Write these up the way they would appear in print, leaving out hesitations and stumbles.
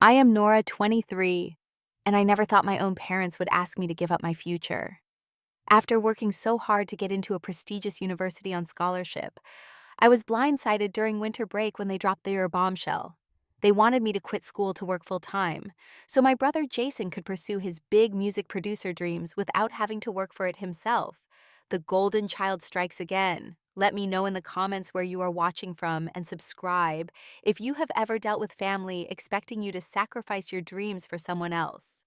I am Nora, 23, and I never thought my own parents would ask me to give up my future. After working so hard to get into a prestigious university on scholarship, I was blindsided during winter break when they dropped their bombshell. They wanted me to quit school to work full time, so my brother Jason could pursue his big music producer dreams without having to work for it himself. The golden child strikes again. Let me know in the comments where you are watching from and subscribe if you have ever dealt with family expecting you to sacrifice your dreams for someone else.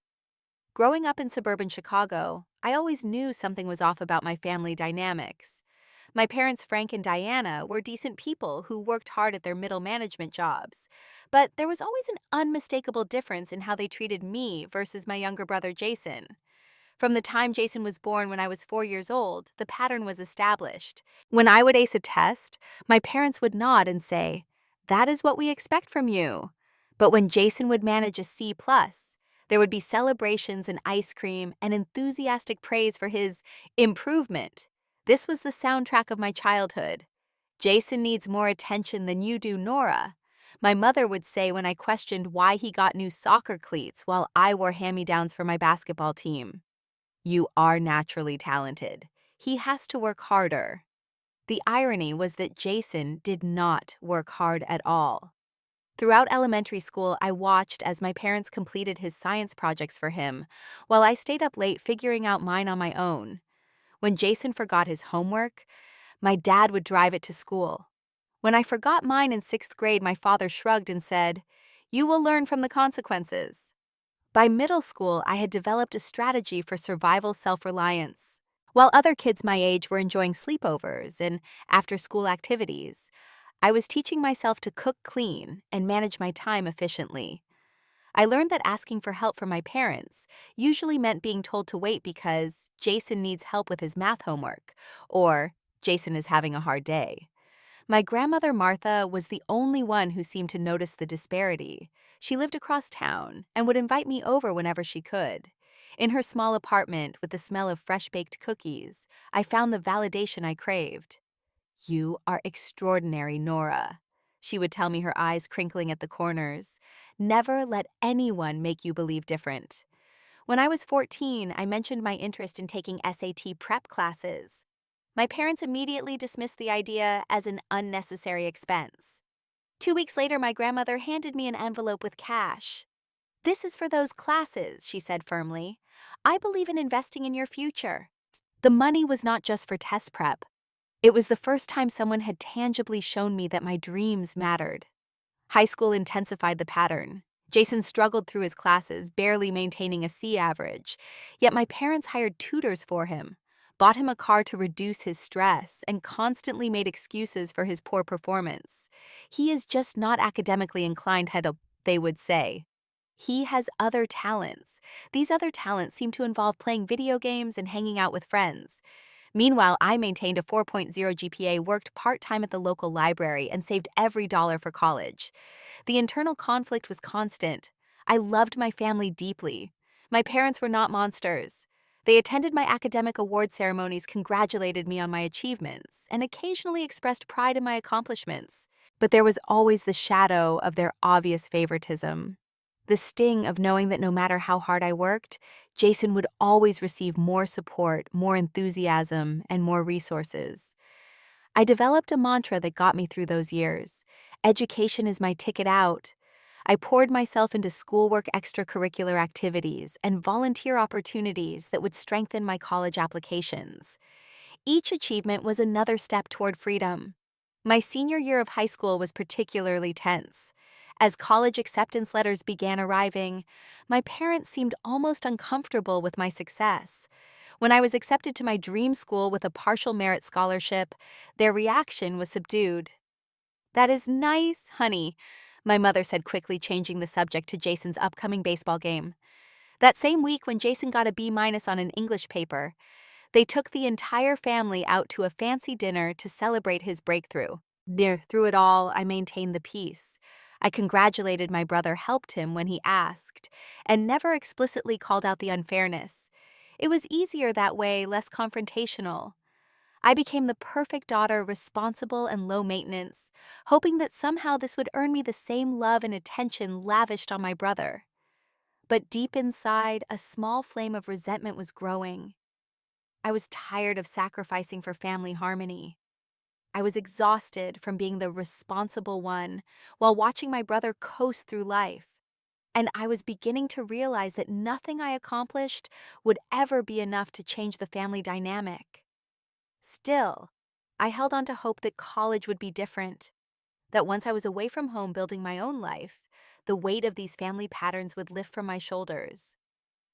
Growing up in suburban Chicago, I always knew something was off about my family dynamics. My parents, Frank and Diana, were decent people who worked hard at their middle management jobs. But there was always an unmistakable difference in how they treated me versus my younger brother, Jason. From the time Jason was born when I was 4 years old, the pattern was established. When I would ace a test, my parents would nod and say, "That is what we expect from you." But when Jason would manage a C+, there would be celebrations and ice cream and enthusiastic praise for his improvement. This was the soundtrack of my childhood. Jason needs more attention than you do, Nora. My mother would say when I questioned why he got new soccer cleats while I wore hand-me-downs for my basketball team. You are naturally talented. He has to work harder. The irony was that Jason did not work hard at all. Throughout elementary school, I watched as my parents completed his science projects for him, while I stayed up late figuring out mine on my own. When Jason forgot his homework, my dad would drive it to school. When I forgot mine in 6th grade, my father shrugged and said, "You will learn from the consequences." By middle school, I had developed a strategy for survival self-reliance. While other kids my age were enjoying sleepovers and after-school activities, I was teaching myself to cook clean and manage my time efficiently. I learned that asking for help from my parents usually meant being told to wait because Jason needs help with his math homework, or Jason is having a hard day. My grandmother Martha was the only one who seemed to notice the disparity. She lived across town and would invite me over whenever she could. In her small apartment with the smell of fresh-baked cookies, I found the validation I craved. "You are extraordinary, Nora," she would tell me, her eyes crinkling at the corners. "Never let anyone make you believe different." When I was 14, I mentioned my interest in taking SAT prep classes. My parents immediately dismissed the idea as an unnecessary expense. 2 weeks later, my grandmother handed me an envelope with cash. "This is for those classes," she said firmly. "I believe in investing in your future." The money was not just for test prep. It was the first time someone had tangibly shown me that my dreams mattered. High school intensified the pattern. Jason struggled through his classes, barely maintaining a C average. Yet my parents hired tutors for him, bought him a car to reduce his stress, and constantly made excuses for his poor performance. "He is just not academically inclined," they would say. "He has other talents. These other talents seem to involve playing video games and hanging out with friends." Meanwhile, I maintained a 4.0 GPA, worked part-time at the local library, and saved every dollar for college. The internal conflict was constant. I loved my family deeply. My parents were not monsters. They attended my academic award ceremonies, congratulated me on my achievements, and occasionally expressed pride in my accomplishments. But there was always the shadow of their obvious favoritism. The sting of knowing that no matter how hard I worked, Jason would always receive more support, more enthusiasm, and more resources. I developed a mantra that got me through those years. Education is my ticket out. I poured myself into schoolwork, extracurricular activities, and volunteer opportunities that would strengthen my college applications. Each achievement was another step toward freedom. My senior year of high school was particularly tense. As college acceptance letters began arriving, my parents seemed almost uncomfortable with my success. When I was accepted to my dream school with a partial merit scholarship, their reaction was subdued. "That is nice, honey," my mother said, quickly changing the subject to Jason's upcoming baseball game. That same week, when Jason got a B- on an English paper, they took the entire family out to a fancy dinner to celebrate his breakthrough. Through it all, I maintained the peace. I congratulated my brother, helped him when he asked, and never explicitly called out the unfairness. It was easier that way, less confrontational. I became the perfect daughter, responsible and low maintenance, hoping that somehow this would earn me the same love and attention lavished on my brother. But deep inside, a small flame of resentment was growing. I was tired of sacrificing for family harmony. I was exhausted from being the responsible one while watching my brother coast through life. And I was beginning to realize that nothing I accomplished would ever be enough to change the family dynamic. Still, I held on to hope that college would be different, that once I was away from home building my own life, the weight of these family patterns would lift from my shoulders.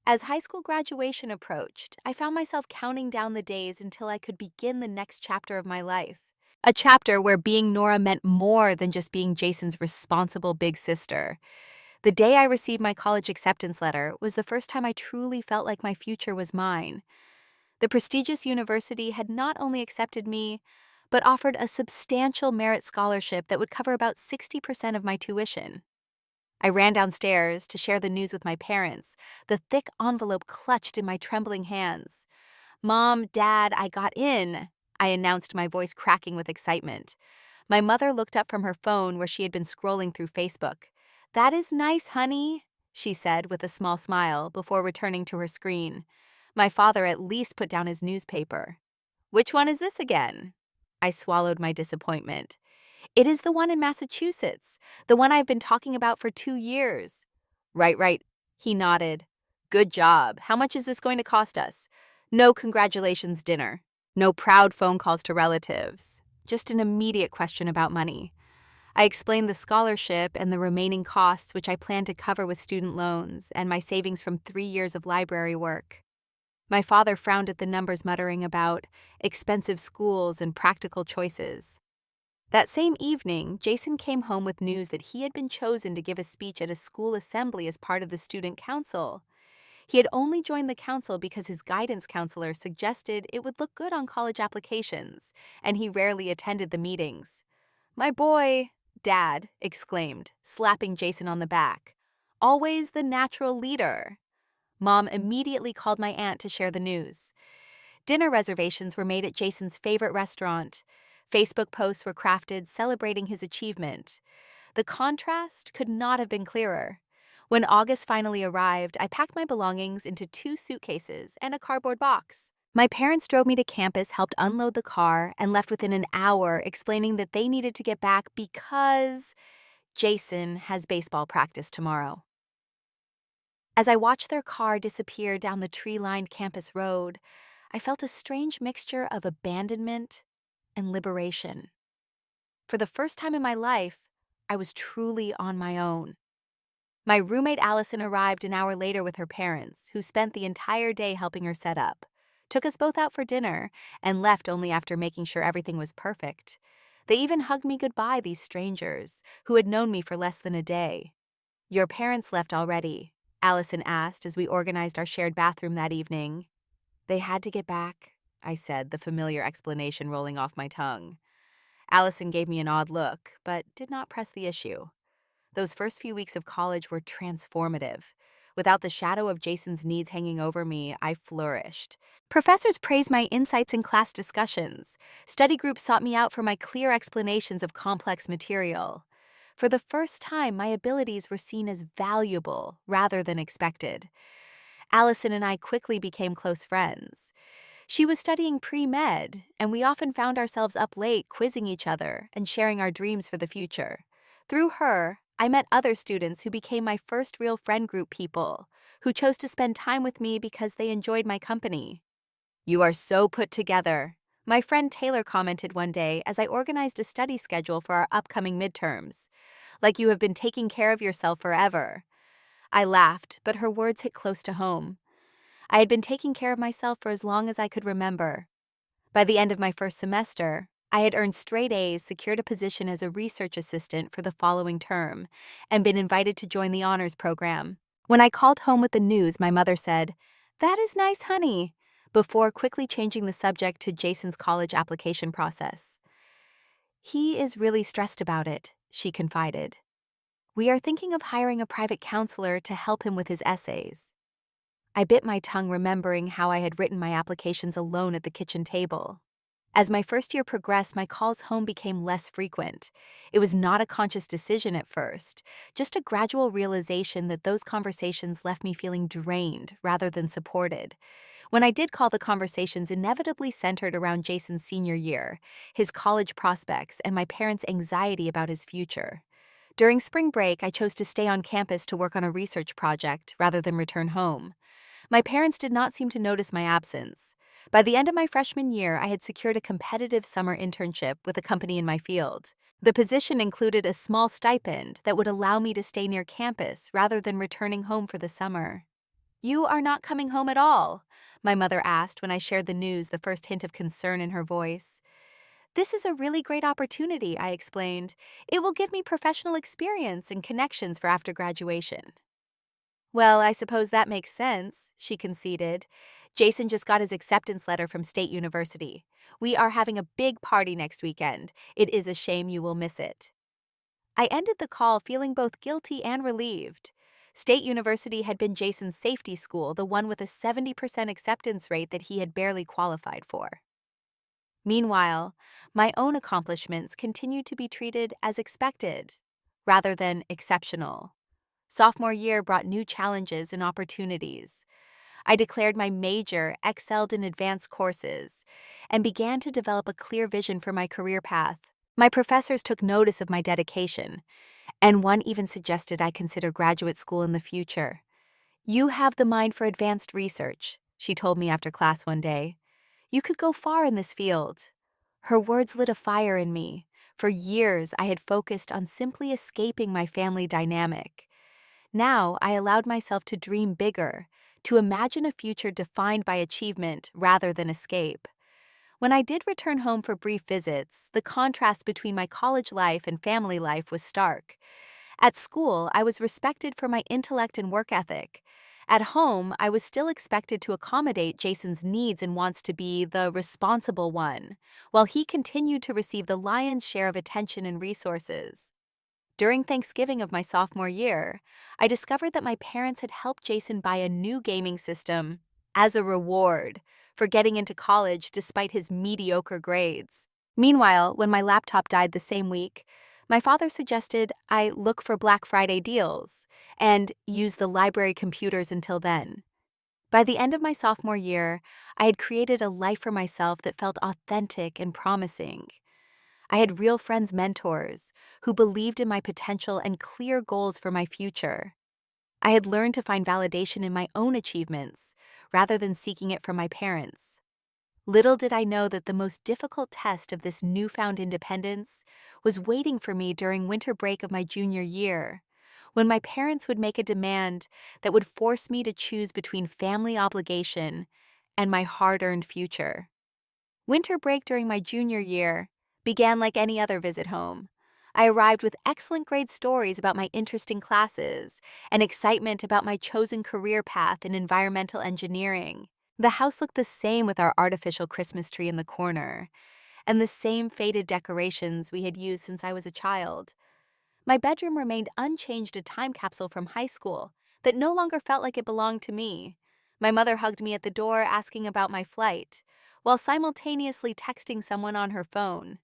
As high school graduation approached, I found myself counting down the days until I could begin the next chapter of my life. A chapter where being Nora meant more than just being Jason's responsible big sister. The day I received my college acceptance letter was the first time I truly felt like my future was mine. The prestigious university had not only accepted me, but offered a substantial merit scholarship that would cover about 60% of my tuition. I ran downstairs to share the news with my parents, the thick envelope clutched in my trembling hands. "Mom, Dad, I got in," I announced, my voice cracking with excitement. My mother looked up from her phone where she had been scrolling through Facebook. "That is nice, honey," she said with a small smile before returning to her screen. My father at least put down his newspaper. "Which one is this again?" I swallowed my disappointment. "It is the one in Massachusetts, the one I've been talking about for 2 years." "Right, right." He nodded. "Good job. How much is this going to cost us?" No congratulations dinner. No proud phone calls to relatives. Just an immediate question about money. I explained the scholarship and the remaining costs, which I planned to cover with student loans and my savings from 3 years of library work. My father frowned at the numbers, muttering about expensive schools and practical choices. That same evening, Jason came home with news that he had been chosen to give a speech at a school assembly as part of the student council. He had only joined the council because his guidance counselor suggested it would look good on college applications, and he rarely attended the meetings. "My boy," Dad exclaimed, slapping Jason on the back. "Always the natural leader." Mom immediately called my aunt to share the news. Dinner reservations were made at Jason's favorite restaurant. Facebook posts were crafted celebrating his achievement. The contrast could not have been clearer. When August finally arrived, I packed my belongings into 2 suitcases and a cardboard box. My parents drove me to campus, helped unload the car, and left within an hour, explaining that they needed to get back because Jason has baseball practice tomorrow. As I watched their car disappear down the tree-lined campus road, I felt a strange mixture of abandonment and liberation. For the first time in my life, I was truly on my own. My roommate Allison arrived an hour later with her parents, who spent the entire day helping her set up, took us both out for dinner, and left only after making sure everything was perfect. They even hugged me goodbye, these strangers, who had known me for less than a day. "Your parents left already?" Allison asked as we organized our shared bathroom that evening. "They had to get back," I said, the familiar explanation rolling off my tongue. Allison gave me an odd look, but did not press the issue. Those first few weeks of college were transformative. Without the shadow of Jason's needs hanging over me, I flourished. Professors praised my insights in class discussions. Study groups sought me out for my clear explanations of complex material. For the first time, my abilities were seen as valuable rather than expected. Allison and I quickly became close friends. She was studying pre-med, and we often found ourselves up late quizzing each other and sharing our dreams for the future. Through her, I met other students who became my first real friend group, people who chose to spend time with me because they enjoyed my company. "You are so put together," my friend Taylor commented one day as I organized a study schedule for our upcoming midterms. "Like you have been taking care of yourself forever." I laughed, but her words hit close to home. I had been taking care of myself for as long as I could remember. By the end of my first semester, I had earned straight A's, secured a position as a research assistant for the following term, and been invited to join the honors program. When I called home with the news, my mother said, "That is nice, honey," before quickly changing the subject to Jason's college application process. "He is really stressed about it," she confided. "We are thinking of hiring a private counselor to help him with his essays." I bit my tongue, remembering how I had written my applications alone at the kitchen table. As my first year progressed, my calls home became less frequent. It was not a conscious decision at first, just a gradual realization that those conversations left me feeling drained rather than supported. When I did call, the conversations inevitably centered around Jason's senior year, his college prospects, and my parents' anxiety about his future. During spring break, I chose to stay on campus to work on a research project rather than return home. My parents did not seem to notice my absence. By the end of my freshman year, I had secured a competitive summer internship with a company in my field. The position included a small stipend that would allow me to stay near campus rather than returning home for the summer. "You are not coming home at all?" my mother asked when I shared the news, the first hint of concern in her voice. "This is a really great opportunity," I explained. "It will give me professional experience and connections for after graduation." "Well, I suppose that makes sense," she conceded. "Jason just got his acceptance letter from State University. We are having a big party next weekend. It is a shame you will miss it." I ended the call feeling both guilty and relieved. State University had been Jason's safety school, the one with a 70% acceptance rate that he had barely qualified for. Meanwhile, my own accomplishments continued to be treated as expected, rather than exceptional. Sophomore year brought new challenges and opportunities. I declared my major, excelled in advanced courses, and began to develop a clear vision for my career path. My professors took notice of my dedication, and one even suggested I consider graduate school in the future. "You have the mind for advanced research," she told me after class one day. "You could go far in this field." Her words lit a fire in me. For years, I had focused on simply escaping my family dynamic. Now, I allowed myself to dream bigger, to imagine a future defined by achievement rather than escape. When I did return home for brief visits, the contrast between my college life and family life was stark. At school, I was respected for my intellect and work ethic. At home, I was still expected to accommodate Jason's needs and wants to be the responsible one, while he continued to receive the lion's share of attention and resources. During Thanksgiving of my sophomore year, I discovered that my parents had helped Jason buy a new gaming system as a reward for getting into college despite his mediocre grades. Meanwhile, when my laptop died the same week, my father suggested I look for Black Friday deals and use the library computers until then. By the end of my sophomore year, I had created a life for myself that felt authentic and promising. I had real friends, mentors, who believed in my potential and clear goals for my future. I had learned to find validation in my own achievements, rather than seeking it from my parents. Little did I know that the most difficult test of this newfound independence was waiting for me during winter break of my junior year, when my parents would make a demand that would force me to choose between family obligation and my hard-earned future. Winter break during my junior year began like any other visit home. I arrived with excellent grade stories about my interesting classes and excitement about my chosen career path in environmental engineering. The house looked the same with our artificial Christmas tree in the corner, and the same faded decorations we had used since I was a child. My bedroom remained unchanged, a time capsule from high school that no longer felt like it belonged to me. My mother hugged me at the door asking about my flight, while simultaneously texting someone on her phone.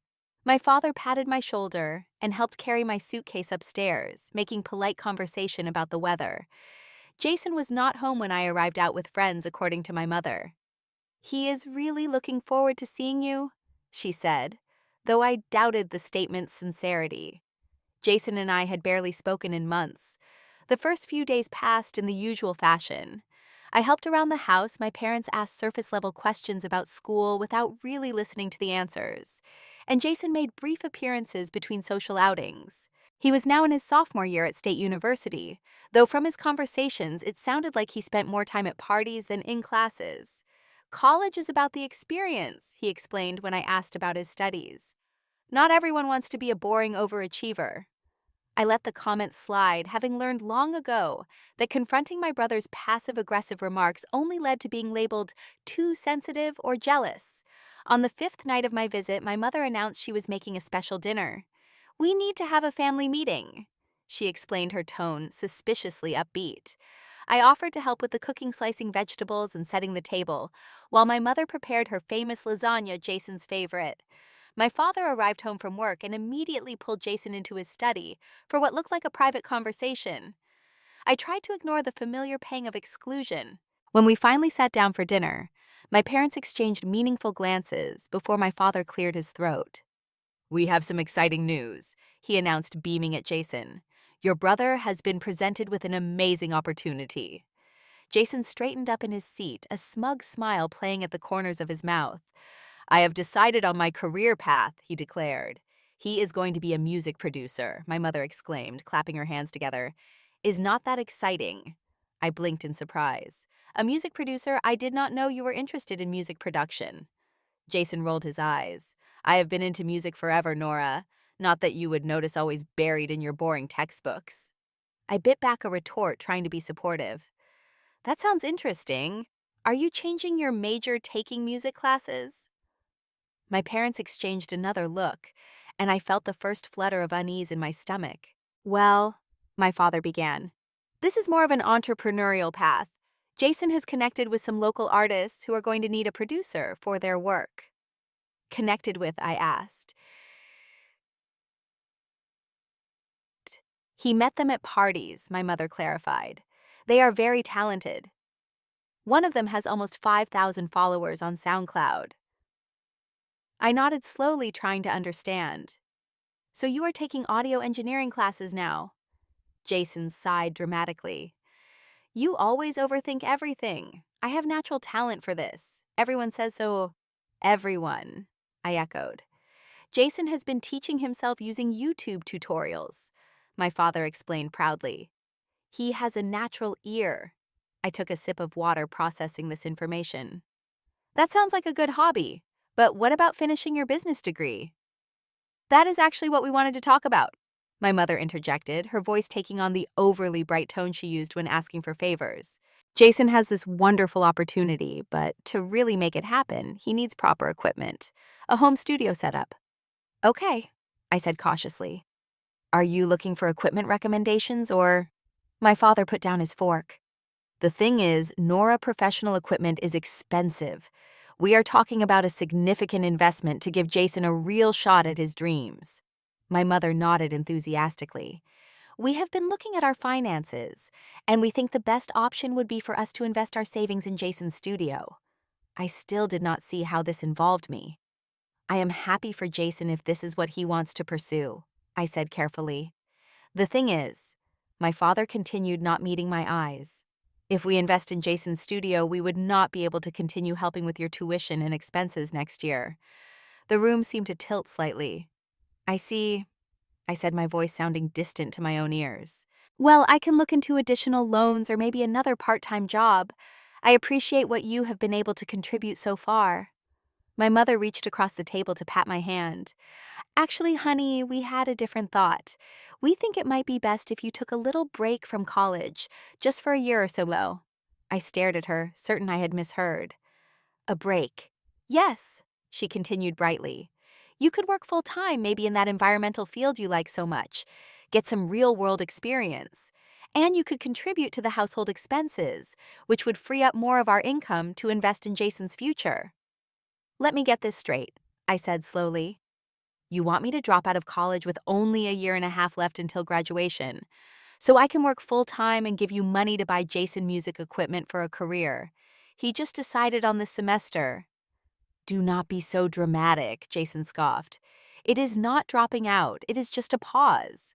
My father patted my shoulder and helped carry my suitcase upstairs, making polite conversation about the weather. Jason was not home when I arrived out with friends, according to my mother. "He is really looking forward to seeing you," she said, though I doubted the statement's sincerity. Jason and I had barely spoken in months. The first few days passed in the usual fashion. I helped around the house. My parents asked surface-level questions about school without really listening to the answers. And Jason made brief appearances between social outings. He was now in his sophomore year at State University, though from his conversations it sounded like he spent more time at parties than in classes. "College is about the experience," he explained when I asked about his studies. "Not everyone wants to be a boring overachiever." I let the comment slide, having learned long ago that confronting my brother's passive-aggressive remarks only led to being labeled too sensitive or jealous. On the fifth night of my visit, my mother announced she was making a special dinner. "We need to have a family meeting," she explained, her tone suspiciously upbeat. I offered to help with the cooking, slicing vegetables, and setting the table, while my mother prepared her famous lasagna, Jason's favorite. My father arrived home from work and immediately pulled Jason into his study for what looked like a private conversation. I tried to ignore the familiar pang of exclusion. When we finally sat down for dinner, my parents exchanged meaningful glances before my father cleared his throat. "We have some exciting news," he announced, beaming at Jason. "Your brother has been presented with an amazing opportunity." Jason straightened up in his seat, a smug smile playing at the corners of his mouth. "I have decided on my career path," he declared. "He is going to be a music producer," my mother exclaimed, clapping her hands together. "Is not that exciting?" I blinked in surprise. "A music producer? I did not know you were interested in music production." Jason rolled his eyes. "I have been into music forever, Nora. Not that you would notice, always buried in your boring textbooks." I bit back a retort, trying to be supportive. "That sounds interesting. Are you changing your major, taking music classes?" My parents exchanged another look, and I felt the first flutter of unease in my stomach. "Well," my father began, "this is more of an entrepreneurial path. Jason has connected with some local artists who are going to need a producer for their work." "Connected with?" I asked. "He met them at parties," my mother clarified. "They are very talented. One of them has almost 5,000 followers on SoundCloud." I nodded slowly, trying to understand. "So you are taking audio engineering classes now?" Jason sighed dramatically. "You always overthink everything. I have natural talent for this. Everyone says so." "Everyone," I echoed. "Jason has been teaching himself using YouTube tutorials," my father explained proudly. "He has a natural ear." I took a sip of water, processing this information. "That sounds like a good hobby. But what about finishing your business degree?" "That is actually what we wanted to talk about," my mother interjected, her voice taking on the overly bright tone she used when asking for favors. "Jason has this wonderful opportunity, but to really make it happen, he needs proper equipment, a home studio setup." "Okay," I said cautiously. "Are you looking for equipment recommendations or—" My father put down his fork. "The thing is, Nora, professional equipment is expensive. We are talking about a significant investment to give Jason a real shot at his dreams." My mother nodded enthusiastically. "We have been looking at our finances, and we think the best option would be for us to invest our savings in Jason's studio." I still did not see how this involved me. "I am happy for Jason if this is what he wants to pursue," I said carefully. "The thing is," my father continued, not meeting my eyes, "if we invest in Jason's studio, we would not be able to continue helping with your tuition and expenses next year." The room seemed to tilt slightly. "I see," I said, my voice sounding distant to my own ears. "Well, I can look into additional loans or maybe another part-time job. I appreciate what you have been able to contribute so far." My mother reached across the table to pat my hand. "Actually, honey, we had a different thought. We think it might be best if you took a little break from college, just for a year or so." I stared at her, certain I had misheard. "A break?" "Yes," she continued brightly. "You could work full-time, maybe in that environmental field you like so much, get some real-world experience. And you could contribute to the household expenses, which would free up more of our income to invest in Jason's future." "Let me get this straight," I said slowly. "You want me to drop out of college with only a year and a half left until graduation, so I can work full-time and give you money to buy Jason music equipment for a career. He just decided on this semester." "Do not be so dramatic," Jason scoffed. "It is not dropping out, it is just a pause."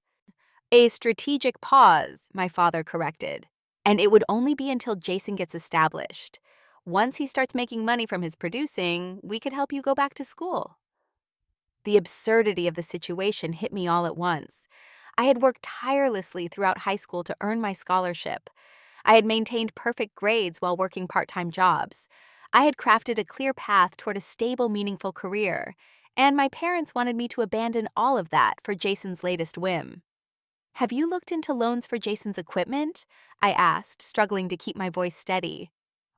"A strategic pause," my father corrected. "And it would only be until Jason gets established. Once he starts making money from his producing, we could help you go back to school." The absurdity of the situation hit me all at once. I had worked tirelessly throughout high school to earn my scholarship. I had maintained perfect grades while working part-time jobs. I had crafted a clear path toward a stable, meaningful career, and my parents wanted me to abandon all of that for Jason's latest whim. "Have you looked into loans for Jason's equipment?" I asked, struggling to keep my voice steady.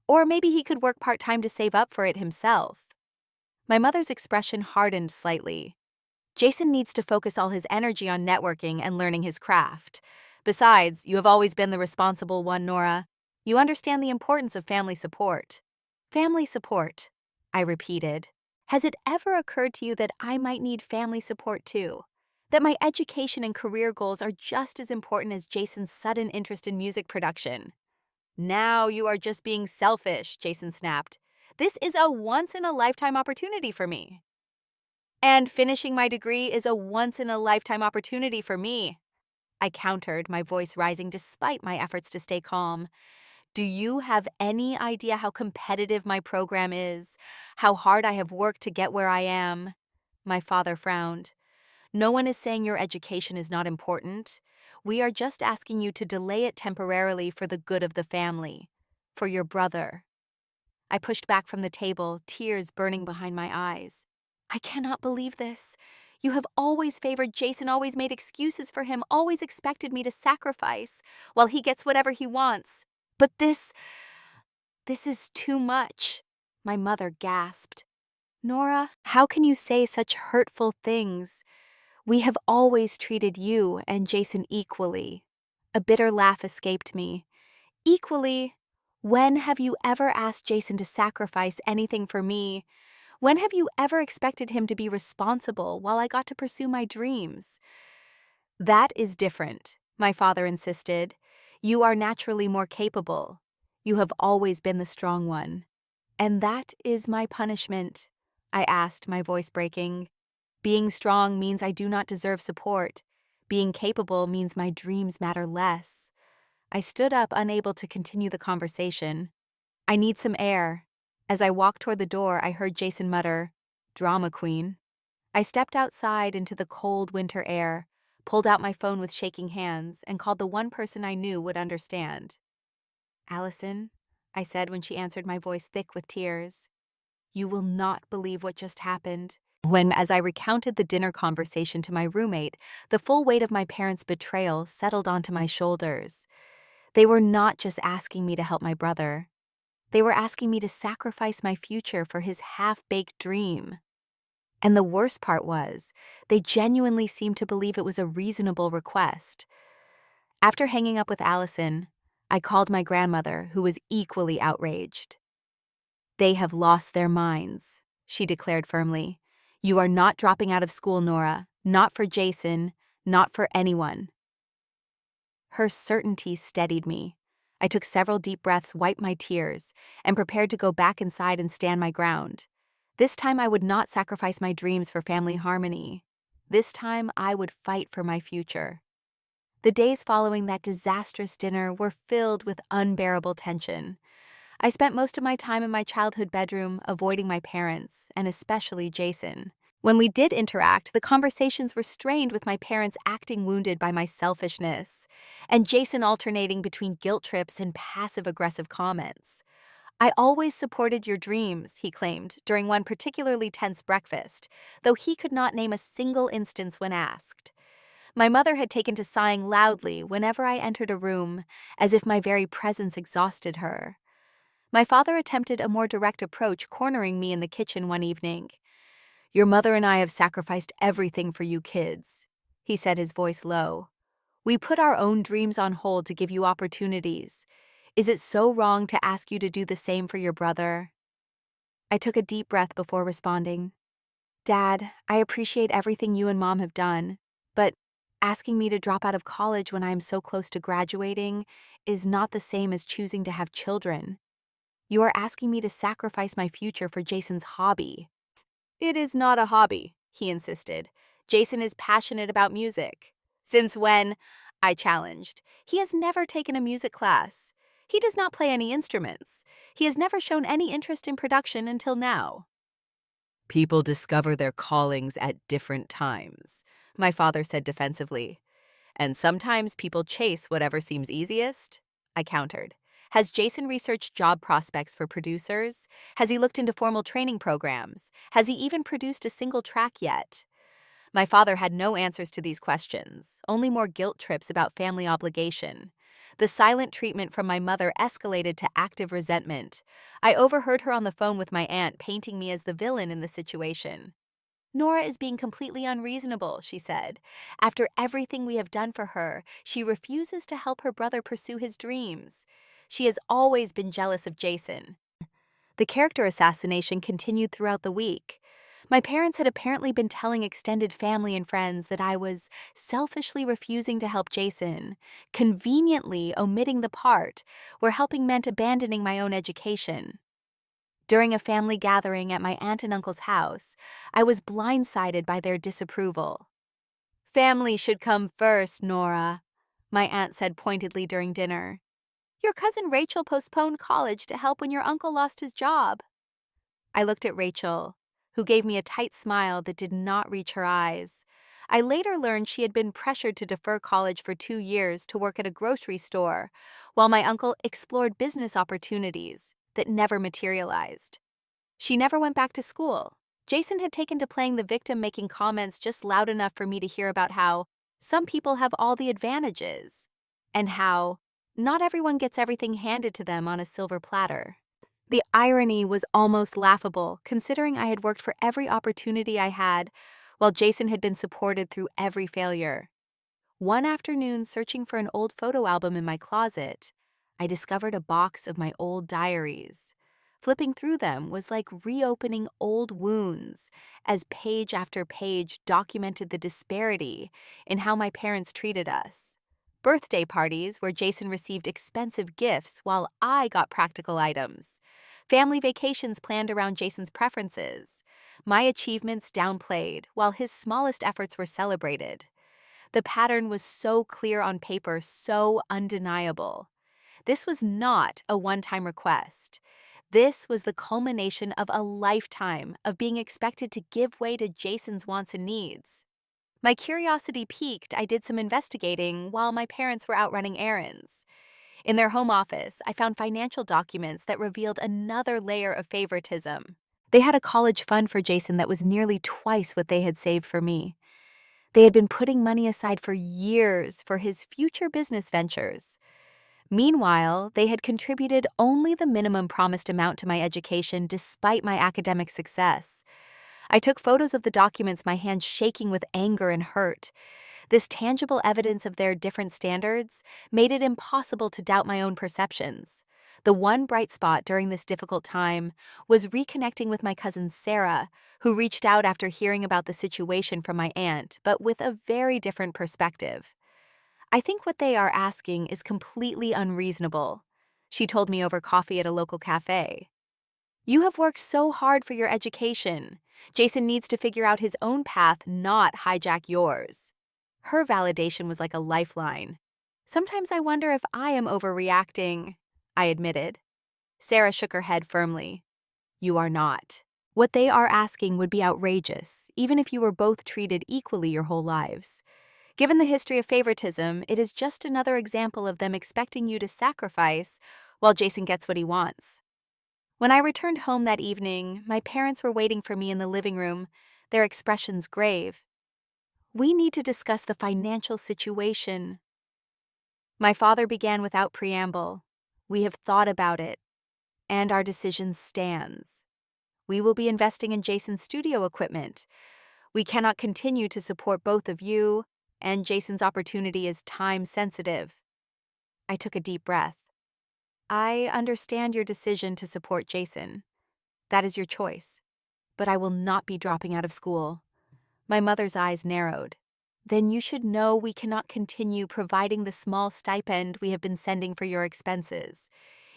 "Or maybe he could work part-time to save up for it himself." My mother's expression hardened slightly. "Jason needs to focus all his energy on networking and learning his craft. Besides, you have always been the responsible one, Nora. You understand the importance of family support. Family support, I repeated. Has it ever occurred to you that I might need family support too? That my education and career goals are just as important as Jason's sudden interest in music production? Now you are just being selfish, Jason snapped. This is a once-in-a-lifetime opportunity for me. And finishing my degree is a once-in-a-lifetime opportunity for me, I countered, my voice rising despite my efforts to stay calm. Do you have any idea how competitive my program is? How hard I have worked to get where I am? My father frowned. No one is saying your education is not important. We are just asking you to delay it temporarily for the good of the family, for your brother. I pushed back from the table, tears burning behind my eyes. I cannot believe this. You have always favored Jason, always made excuses for him, always expected me to sacrifice while he gets whatever he wants. But this is too much, my mother gasped. Nora, how can you say such hurtful things? We have always treated you and Jason equally. A bitter laugh escaped me. Equally? When have you ever asked Jason to sacrifice anything for me? When have you ever expected him to be responsible while I got to pursue my dreams? That is different, my father insisted. You are naturally more capable. You have always been the strong one. And that is my punishment, I asked, my voice breaking. Being strong means I do not deserve support. Being capable means my dreams matter less. I stood up, unable to continue the conversation. I need some air. As I walked toward the door, I heard Jason mutter, "Drama queen." I stepped outside into the cold winter air, pulled out my phone with shaking hands, and called the one person I knew would understand. "Allison," I said when she answered, my voice thick with tears. "You will not believe what just happened." As I recounted the dinner conversation to my roommate, the full weight of my parents' betrayal settled onto my shoulders. They were not just asking me to help my brother. They were asking me to sacrifice my future for his half-baked dream. And the worst part was, they genuinely seemed to believe it was a reasonable request. After hanging up with Allison, I called my grandmother, who was equally outraged. "They have lost their minds," she declared firmly. "You are not dropping out of school, Nora. Not for Jason, not for anyone." Her certainty steadied me. I took several deep breaths, wiped my tears, and prepared to go back inside and stand my ground. This time I would not sacrifice my dreams for family harmony. This time I would fight for my future. The days following that disastrous dinner were filled with unbearable tension. I spent most of my time in my childhood bedroom, avoiding my parents, and especially Jason. When we did interact, the conversations were strained, with my parents acting wounded by my selfishness, and Jason alternating between guilt trips and passive-aggressive comments. "I always supported your dreams," he claimed during one particularly tense breakfast, though he could not name a single instance when asked. My mother had taken to sighing loudly whenever I entered a room, as if my very presence exhausted her. My father attempted a more direct approach, cornering me in the kitchen one evening. "Your mother and I have sacrificed everything for you kids," he said, his voice low. "We put our own dreams on hold to give you opportunities. Is it so wrong to ask you to do the same for your brother?" I took a deep breath before responding. "Dad, I appreciate everything you and Mom have done, but asking me to drop out of college when I am so close to graduating is not the same as choosing to have children. You are asking me to sacrifice my future for Jason's hobby." "It is not a hobby," he insisted. "Jason is passionate about music." "Since when?" I challenged. "He has never taken a music class. He does not play any instruments. He has never shown any interest in production until now." "People discover their callings at different times," my father said defensively. "And sometimes people chase whatever seems easiest," I countered. "Has Jason researched job prospects for producers? Has he looked into formal training programs? Has he even produced a single track yet?" My father had no answers to these questions, only more guilt trips about family obligation. The silent treatment from my mother escalated to active resentment. I overheard her on the phone with my aunt, painting me as the villain in the situation. "Nora is being completely unreasonable," she said. "After everything we have done for her, she refuses to help her brother pursue his dreams. She has always been jealous of Jason. The character assassination continued throughout the week. My parents had apparently been telling extended family and friends that I was selfishly refusing to help Jason, conveniently omitting the part where helping meant abandoning my own education. During a family gathering at my aunt and uncle's house, I was blindsided by their disapproval. "Family should come first, Nora," my aunt said pointedly during dinner. "Your cousin Rachel postponed college to help when your uncle lost his job." I looked at Rachel, who gave me a tight smile that did not reach her eyes. I later learned she had been pressured to defer college for 2 years to work at a grocery store, while my uncle explored business opportunities that never materialized. She never went back to school. Jason had taken to playing the victim, making comments just loud enough for me to hear about how some people have all the advantages and how not everyone gets everything handed to them on a silver platter. The irony was almost laughable, considering I had worked for every opportunity I had, while Jason had been supported through every failure. One afternoon, searching for an old photo album in my closet, I discovered a box of my old diaries. Flipping through them was like reopening old wounds, as page after page documented the disparity in how my parents treated us. Birthday parties where Jason received expensive gifts while I got practical items. Family vacations planned around Jason's preferences. My achievements downplayed while his smallest efforts were celebrated. The pattern was so clear on paper, so undeniable. This was not a one-time request. This was the culmination of a lifetime of being expected to give way to Jason's wants and needs. My curiosity piqued. I did some investigating while my parents were out running errands. In their home office, I found financial documents that revealed another layer of favoritism. They had a college fund for Jason that was nearly twice what they had saved for me. They had been putting money aside for years for his future business ventures. Meanwhile, they had contributed only the minimum promised amount to my education despite my academic success. I took photos of the documents, my hands shaking with anger and hurt. This tangible evidence of their different standards made it impossible to doubt my own perceptions. The one bright spot during this difficult time was reconnecting with my cousin Sarah, who reached out after hearing about the situation from my aunt, but with a very different perspective. "I think what they are asking is completely unreasonable," she told me over coffee at a local cafe. "You have worked so hard for your education. Jason needs to figure out his own path, not hijack yours." Her validation was like a lifeline. "Sometimes I wonder if I am overreacting," I admitted. Sarah shook her head firmly. "You are not. What they are asking would be outrageous, even if you were both treated equally your whole lives. Given the history of favoritism, it is just another example of them expecting you to sacrifice while Jason gets what he wants." When I returned home that evening, my parents were waiting for me in the living room, their expressions grave. "We need to discuss the financial situation." My father began without preamble. "We have thought about it, and our decision stands. We will be investing in Jason's studio equipment. We cannot continue to support both of you, and Jason's opportunity is time-sensitive." I took a deep breath. "I understand your decision to support Jason. That is your choice. But I will not be dropping out of school." My mother's eyes narrowed. "Then you should know we cannot continue providing the small stipend we have been sending for your expenses.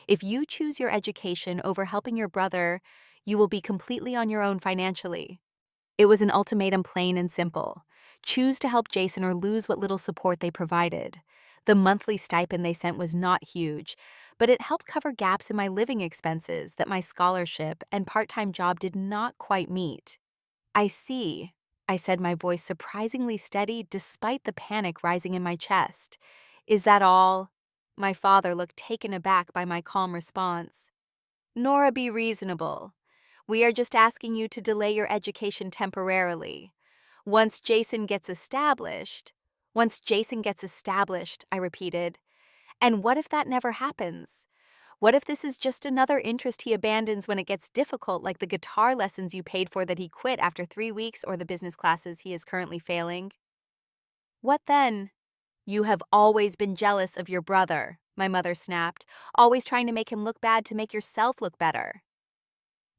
If you choose your education over helping your brother, you will be completely on your own financially." It was an ultimatum, plain and simple. Choose to help Jason or lose what little support they provided. The monthly stipend they sent was not huge, but it helped cover gaps in my living expenses that my scholarship and part-time job did not quite meet. "I see," I said, my voice surprisingly steady despite the panic rising in my chest. "Is that all?" My father looked taken aback by my calm response. "Nora, be reasonable. We are just asking you to delay your education temporarily. Once Jason gets established," I repeated. "And what if that never happens? What if this is just another interest he abandons when it gets difficult, like the guitar lessons you paid for that he quit after 3 weeks or the business classes he is currently failing?" "What then?" "You have always been jealous of your brother," my mother snapped, always trying to make him look bad to make yourself look better.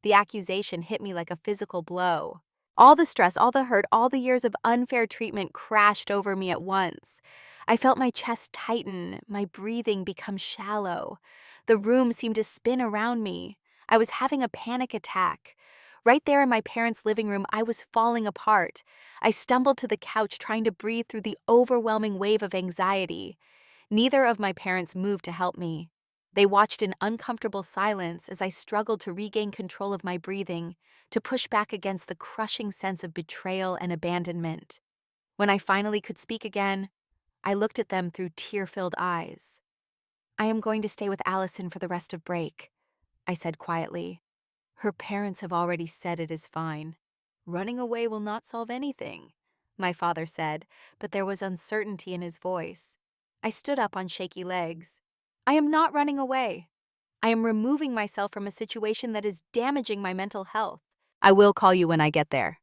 The accusation hit me like a physical blow. All the stress, all the hurt, all the years of unfair treatment crashed over me at once. I felt my chest tighten, my breathing become shallow. The room seemed to spin around me. I was having a panic attack. Right there in my parents' living room, I was falling apart. I stumbled to the couch, trying to breathe through the overwhelming wave of anxiety. Neither of my parents moved to help me. They watched in uncomfortable silence as I struggled to regain control of my breathing, to push back against the crushing sense of betrayal and abandonment. When I finally could speak again, I looked at them through tear-filled eyes. "I am going to stay with Allison for the rest of break," I said quietly. "Her parents have already said it is fine. Running away will not solve anything," my father said, but there was uncertainty in his voice. I stood up on shaky legs. "I am not running away. I am removing myself from a situation that is damaging my mental health. I will call you when I get there."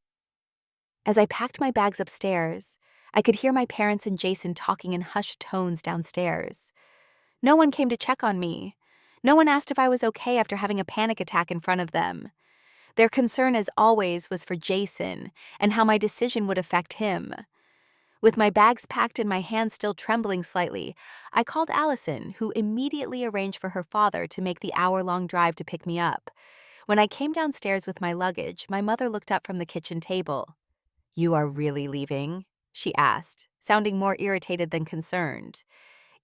As I packed my bags upstairs, I could hear my parents and Jason talking in hushed tones downstairs. No one came to check on me. No one asked if I was okay after having a panic attack in front of them. Their concern, as always, was for Jason and how my decision would affect him. With my bags packed and my hands still trembling slightly, I called Allison, who immediately arranged for her father to make the hour-long drive to pick me up. When I came downstairs with my luggage, my mother looked up from the kitchen table. "You are really leaving?" she asked, sounding more irritated than concerned.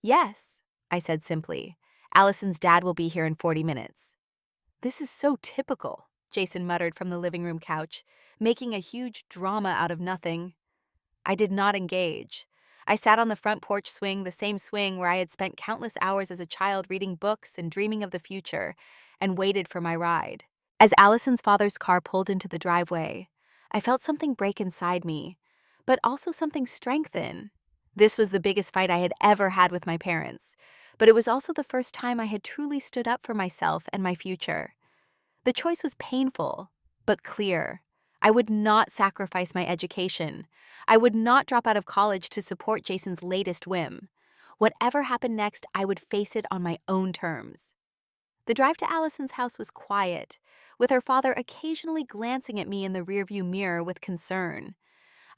"Yes," I said simply. "Allison's dad will be here in 40 minutes. "This is so typical," Jason muttered from the living room couch, making a huge drama out of nothing. I did not engage. I sat on the front porch swing, the same swing where I had spent countless hours as a child reading books and dreaming of the future, and waited for my ride. As Allison's father's car pulled into the driveway, I felt something break inside me, but also something strengthen. This was the biggest fight I had ever had with my parents, but it was also the first time I had truly stood up for myself and my future. The choice was painful, but clear. I would not sacrifice my education. I would not drop out of college to support Jason's latest whim. Whatever happened next, I would face it on my own terms. The drive to Allison's house was quiet, with her father occasionally glancing at me in the rearview mirror with concern.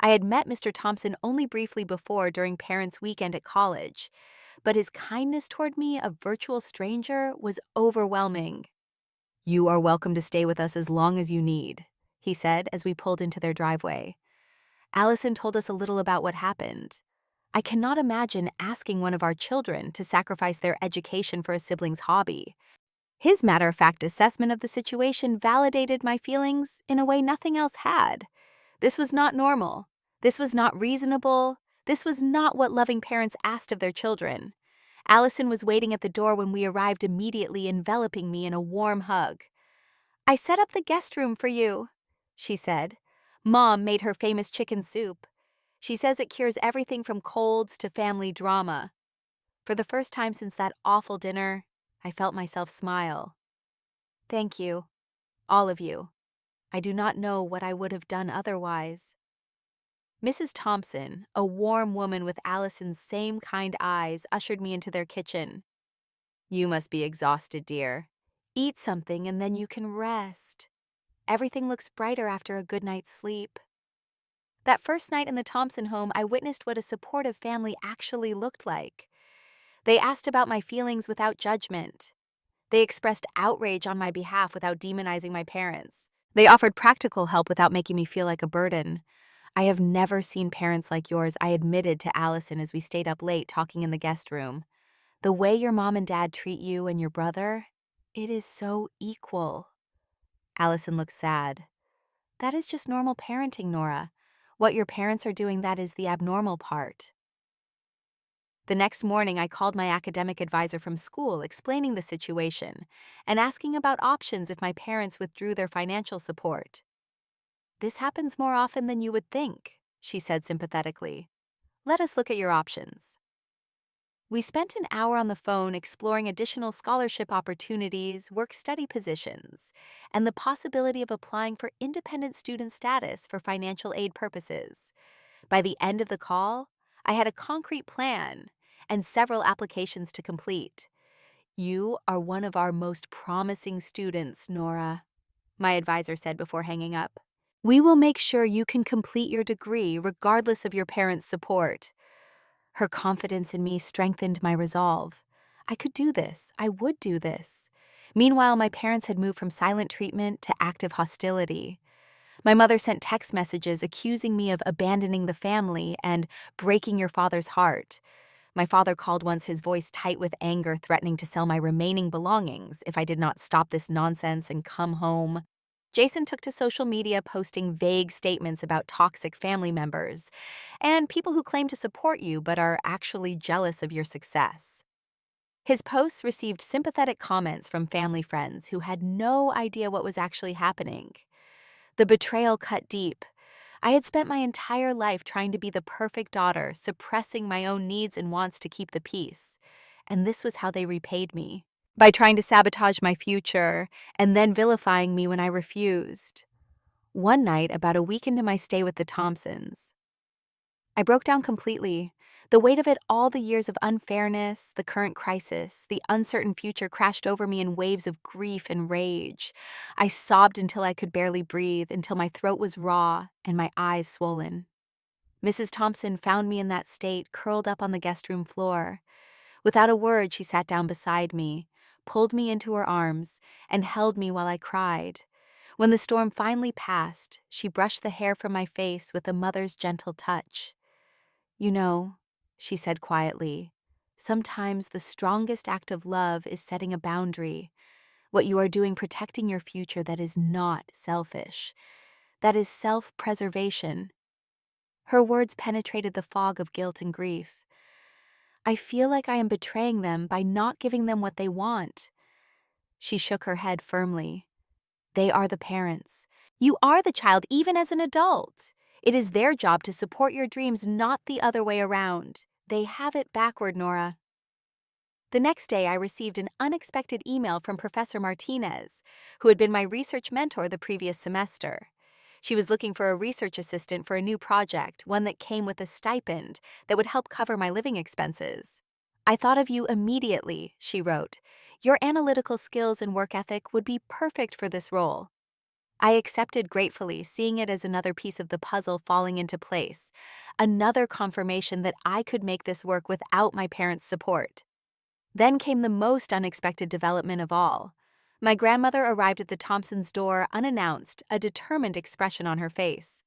I had met Mr. Thompson only briefly before during Parents' Weekend at college, but his kindness toward me, a virtual stranger, was overwhelming. "You are welcome to stay with us as long as you need," he said as we pulled into their driveway. Allison told us a little about what happened. I cannot imagine asking one of our children to sacrifice their education for a sibling's hobby. His matter-of-fact assessment of the situation validated my feelings in a way nothing else had. This was not normal. This was not reasonable. This was not what loving parents asked of their children. Allison was waiting at the door when we arrived, immediately enveloping me in a warm hug. "I set up the guest room for you," she said. "Mom made her famous chicken soup. She says it cures everything from colds to family drama." For the first time since that awful dinner, I felt myself smile. "Thank you, all of you. I do not know what I would have done otherwise." Mrs. Thompson, a warm woman with Allison's same kind eyes, ushered me into their kitchen. "You must be exhausted, dear. Eat something and then you can rest. Everything looks brighter after a good night's sleep." That first night in the Thompson home, I witnessed what a supportive family actually looked like. They asked about my feelings without judgment. They expressed outrage on my behalf without demonizing my parents. They offered practical help without making me feel like a burden. "I have never seen parents like yours," I admitted to Allison as we stayed up late talking in the guest room. "The way your mom and dad treat you and your brother, it is so equal." Allison looked sad. "That is just normal parenting, Nora. What your parents are doing, that is the abnormal part." The next morning, I called my academic advisor from school, explaining the situation and asking about options if my parents withdrew their financial support. "This happens more often than you would think," she said sympathetically. "Let us look at your options." We spent an hour on the phone exploring additional scholarship opportunities, work-study positions, and the possibility of applying for independent student status for financial aid purposes. By the end of the call, I had a concrete plan, and several applications to complete. "You are one of our most promising students, Nora," my advisor said before hanging up. "We will make sure you can complete your degree regardless of your parents' support." Her confidence in me strengthened my resolve. I could do this. I would do this. Meanwhile, my parents had moved from silent treatment to active hostility. My mother sent text messages accusing me of abandoning the family and breaking your father's heart. My father called once, his voice tight with anger, threatening to sell my remaining belongings if I did not stop this nonsense and come home. Jason took to social media, posting vague statements about toxic family members and people who claim to support you but are actually jealous of your success. His posts received sympathetic comments from family friends who had no idea what was actually happening. The betrayal cut deep. I had spent my entire life trying to be the perfect daughter, suppressing my own needs and wants to keep the peace. And this was how they repaid me, by trying to sabotage my future and then vilifying me when I refused. One night, about a week into my stay with the Thompsons, I broke down completely. The weight of it all, the years of unfairness, the current crisis, the uncertain future crashed over me in waves of grief and rage. I sobbed until I could barely breathe, until my throat was raw and my eyes swollen. Mrs. Thompson found me in that state, curled up on the guest room floor. Without a word, she sat down beside me, pulled me into her arms, and held me while I cried. When the storm finally passed, she brushed the hair from my face with a mother's gentle touch. "You know," she said quietly, "sometimes the strongest act of love is setting a boundary. What you are doing, protecting your future, that is not selfish. That is self-preservation." Her words penetrated the fog of guilt and grief. "I feel like I am betraying them by not giving them what they want." She shook her head firmly. "They are the parents. You are the child, even as an adult. It is their job to support your dreams, not the other way around. They have it backward, Nora." The next day, I received an unexpected email from Professor Martinez, who had been my research mentor the previous semester. She was looking for a research assistant for a new project, one that came with a stipend that would help cover my living expenses. "I thought of you immediately," she wrote. "Your analytical skills and work ethic would be perfect for this role." I accepted gratefully, seeing it as another piece of the puzzle falling into place, another confirmation that I could make this work without my parents' support. Then came the most unexpected development of all. My grandmother arrived at the Thompsons' door unannounced, a determined expression on her face.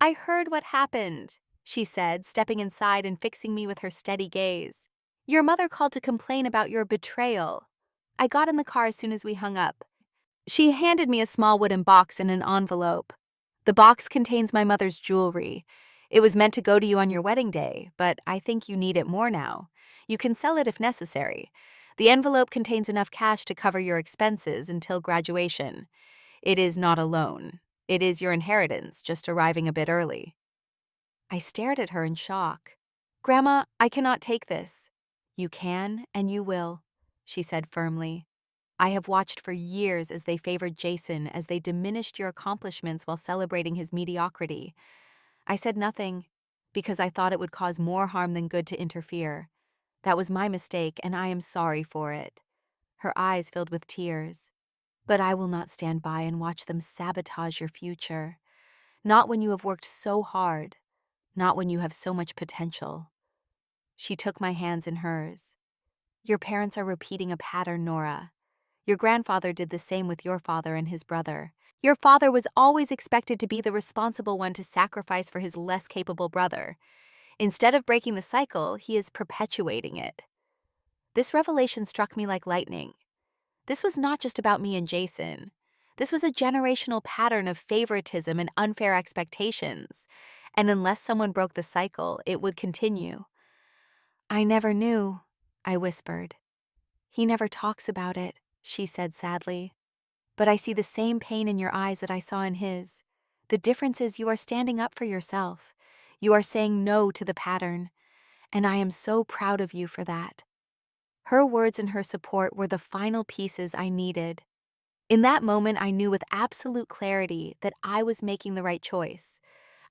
"I heard what happened," she said, stepping inside and fixing me with her steady gaze. "Your mother called to complain about your betrayal." I got in the car as soon as we hung up. She handed me a small wooden box and an envelope. "The box contains my mother's jewelry. It was meant to go to you on your wedding day, but I think you need it more now. You can sell it if necessary. The envelope contains enough cash to cover your expenses until graduation. It is not a loan. It is your inheritance, just arriving a bit early." I stared at her in shock. "Grandma, I cannot take this." "You can and you will," she said firmly. "I have watched for years as they favored Jason, as they diminished your accomplishments while celebrating his mediocrity. I said nothing because I thought it would cause more harm than good to interfere. That was my mistake, and I am sorry for it." Her eyes filled with tears. "But I will not stand by and watch them sabotage your future. Not when you have worked so hard. Not when you have so much potential." She took my hands in hers. "Your parents are repeating a pattern, Nora. Your grandfather did the same with your father and his brother. Your father was always expected to be the responsible one to sacrifice for his less capable brother. Instead of breaking the cycle, he is perpetuating it." This revelation struck me like lightning. This was not just about me and Jason. This was a generational pattern of favoritism and unfair expectations. And unless someone broke the cycle, it would continue. "I never knew," I whispered. "He never talks about it," she said sadly. "But I see the same pain in your eyes that I saw in his. The difference is you are standing up for yourself. You are saying no to the pattern. And I am so proud of you for that." Her words and her support were the final pieces I needed. In that moment, I knew with absolute clarity that I was making the right choice.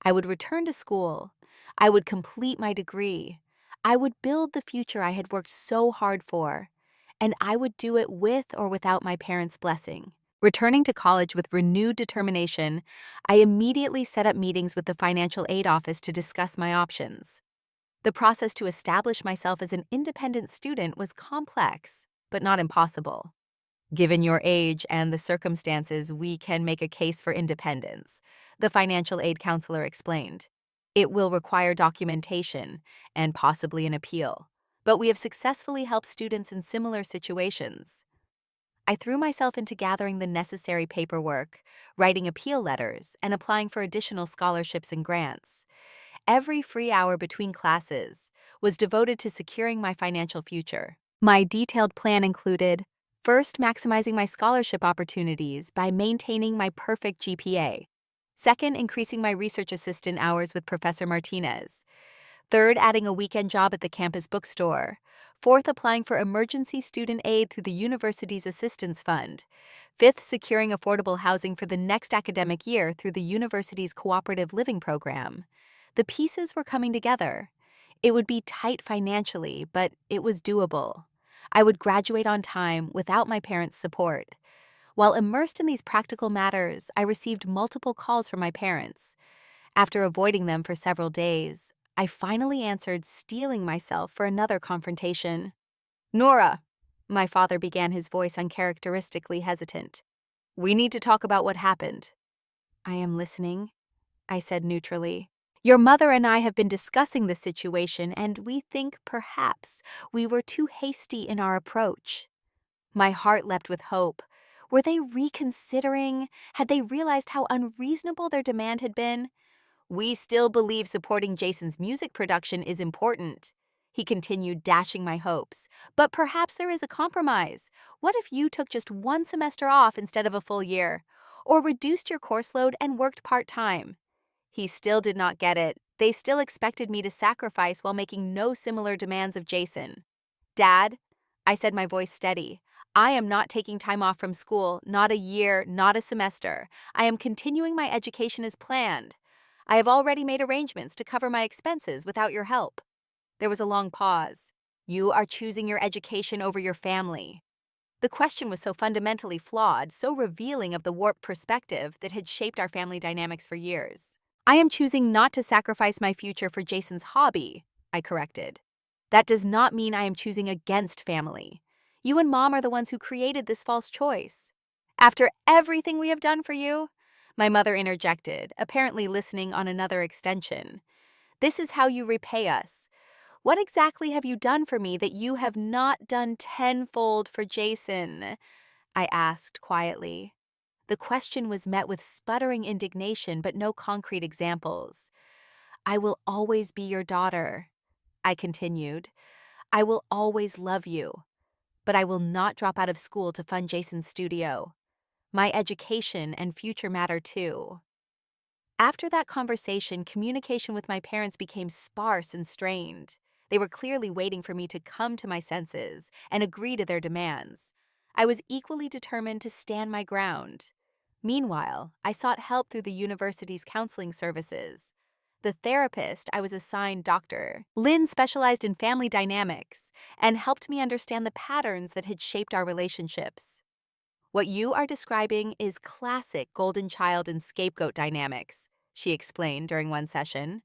I would return to school. I would complete my degree. I would build the future I had worked so hard for, and I would do it with or without my parents' blessing. Returning to college with renewed determination, I immediately set up meetings with the financial aid office to discuss my options. The process to establish myself as an independent student was complex, but not impossible. Given your age and the circumstances, we can make a case for independence, the financial aid counselor explained. It will require documentation and possibly an appeal, but we have successfully helped students in similar situations. I threw myself into gathering the necessary paperwork, writing appeal letters, and applying for additional scholarships and grants. Every free hour between classes was devoted to securing my financial future. My detailed plan included first, maximizing my scholarship opportunities by maintaining my perfect GPA. Second, increasing my research assistant hours with Professor Martinez. Third, adding a weekend job at the campus bookstore. Fourth, applying for emergency student aid through the university's assistance fund. Fifth, securing affordable housing for the next academic year through the university's cooperative living program. The pieces were coming together. It would be tight financially, but it was doable. I would graduate on time without my parents' support. While immersed in these practical matters, I received multiple calls from my parents. After avoiding them for several days, I finally answered, steeling myself for another confrontation. "Nora," my father began, his voice uncharacteristically hesitant. "We need to talk about what happened." "I am listening," I said neutrally. "Your mother and I have been discussing the situation, and we think perhaps we were too hasty in our approach." My heart leapt with hope. Were they reconsidering? Had they realized how unreasonable their demand had been? "We still believe supporting Jason's music production is important," he continued, dashing my hopes. "But perhaps there is a compromise. What if you took just one semester off instead of a full year? Or reduced your course load and worked part-time?" He still did not get it. They still expected me to sacrifice while making no similar demands of Jason. "Dad," I said, my voice steady, "I am not taking time off from school, not a year, not a semester. I am continuing my education as planned. I have already made arrangements to cover my expenses without your help." There was a long pause. "You are choosing your education over your family." The question was so fundamentally flawed, so revealing of the warped perspective that had shaped our family dynamics for years. "I am choosing not to sacrifice my future for Jason's hobby," I corrected. "That does not mean I am choosing against family. You and Mom are the ones who created this false choice." "After everything we have done for you?" my mother interjected, apparently listening on another extension. "This is how you repay us. What exactly have you done for me that you have not done tenfold for Jason?" I asked quietly. The question was met with sputtering indignation but no concrete examples. "I will always be your daughter," I continued. "I will always love you. But I will not drop out of school to fund Jason's studio. My education and future matter too." After that conversation, communication with my parents became sparse and strained. They were clearly waiting for me to come to my senses and agree to their demands. I was equally determined to stand my ground. Meanwhile, I sought help through the university's counseling services. The therapist I was assigned, Dr. Lynn, specialized in family dynamics and helped me understand the patterns that had shaped our relationships. "What you are describing is classic golden child and scapegoat dynamics," she explained during one session.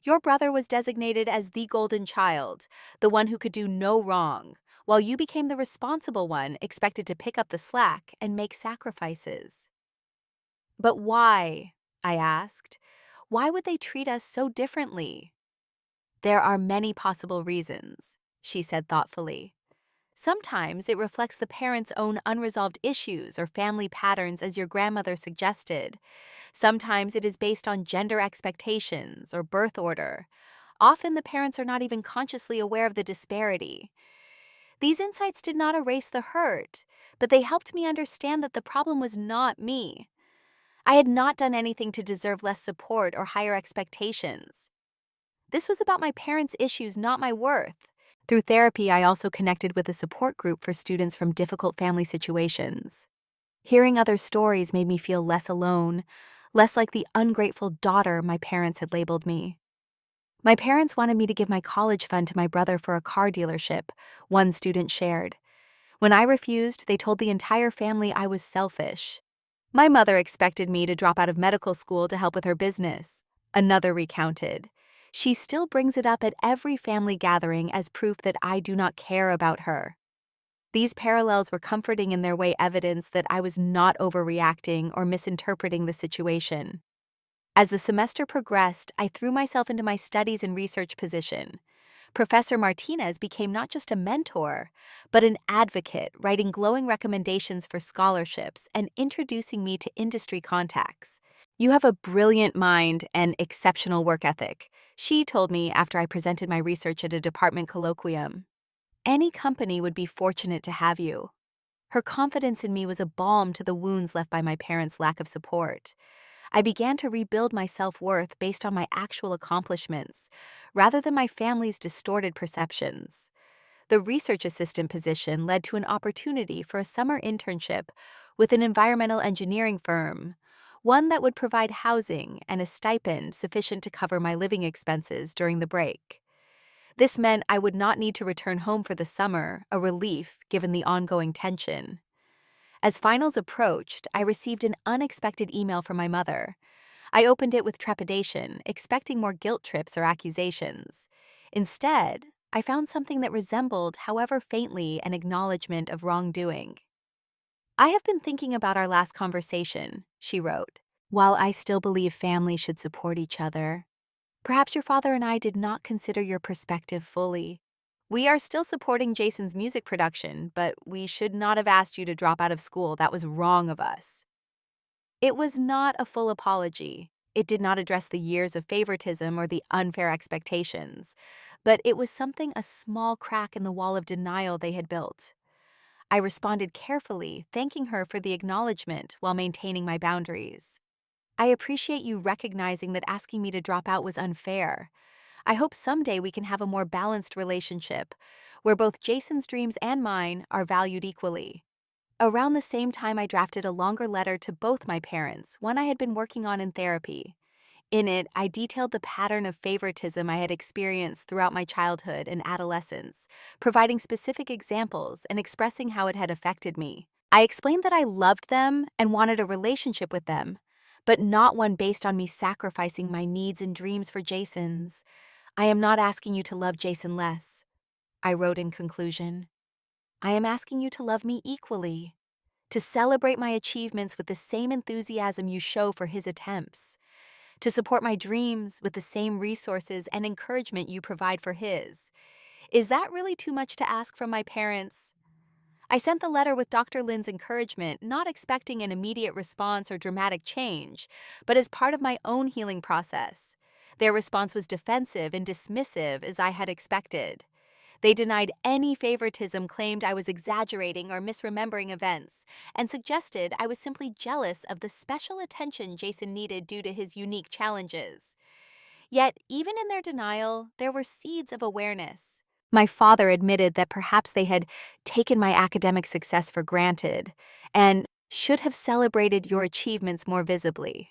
"Your brother was designated as the golden child, the one who could do no wrong, while you became the responsible one, expected to pick up the slack and make sacrifices." "But why?" I asked. "Why would they treat us so differently?" "There are many possible reasons," she said thoughtfully. "Sometimes it reflects the parent's own unresolved issues or family patterns, as your grandmother suggested. Sometimes it is based on gender expectations or birth order. Often the parents are not even consciously aware of the disparity. These insights did not erase the hurt, but they helped me understand that the problem was not me. I had not done anything to deserve less support or higher expectations. This was about my parents' issues, not my worth." Through therapy, I also connected with a support group for students from difficult family situations. Hearing other stories made me feel less alone, less like the ungrateful daughter my parents had labeled me. My parents wanted me to give my college fund to my brother for a car dealership, one student shared. When I refused, they told the entire family I was selfish. My mother expected me to drop out of medical school to help with her business. Another recounted. She still brings it up at every family gathering as proof that I do not care about her. These parallels were comforting in their way, evidence that I was not overreacting or misinterpreting the situation. As the semester progressed, I threw myself into my studies and research position. Professor Martinez became not just a mentor, but an advocate, writing glowing recommendations for scholarships and introducing me to industry contacts. "You have a brilliant mind and exceptional work ethic," she told me after I presented my research at a department colloquium. "Any company would be fortunate to have you." Her confidence in me was a balm to the wounds left by my parents' lack of support. I began to rebuild my self-worth based on my actual accomplishments, rather than my family's distorted perceptions. The research assistant position led to an opportunity for a summer internship with an environmental engineering firm, one that would provide housing and a stipend sufficient to cover my living expenses during the break. This meant I would not need to return home for the summer, a relief given the ongoing tension. As finals approached, I received an unexpected email from my mother. I opened it with trepidation, expecting more guilt trips or accusations. Instead, I found something that resembled, however faintly, an acknowledgement of wrongdoing. "I have been thinking about our last conversation," she wrote. "While I still believe families should support each other, perhaps your father and I did not consider your perspective fully. We are still supporting Jason's music production, but we should not have asked you to drop out of school. That was wrong of us." It was not a full apology. It did not address the years of favoritism or the unfair expectations, but it was something, a small crack in the wall of denial they had built. I responded carefully, thanking her for the acknowledgement while maintaining my boundaries. "I appreciate you recognizing that asking me to drop out was unfair. I hope someday we can have a more balanced relationship, where both Jason's dreams and mine are valued equally." Around the same time, I drafted a longer letter to both my parents, one I had been working on in therapy. In it, I detailed the pattern of favoritism I had experienced throughout my childhood and adolescence, providing specific examples and expressing how it had affected me. I explained that I loved them and wanted a relationship with them, but not one based on me sacrificing my needs and dreams for Jason's. "I am not asking you to love Jason less," I wrote in conclusion. "I am asking you to love me equally, to celebrate my achievements with the same enthusiasm you show for his attempts, to support my dreams with the same resources and encouragement you provide for his." Is that really too much to ask from my parents? I sent the letter with Dr. Lynn's encouragement, not expecting an immediate response or dramatic change, but as part of my own healing process. Their response was defensive and dismissive, as I had expected. They denied any favoritism, claimed I was exaggerating or misremembering events, and suggested I was simply jealous of the special attention Jason needed due to his unique challenges. Yet, even in their denial, there were seeds of awareness. My father admitted that perhaps they had taken my academic success for granted and should have celebrated your achievements more visibly.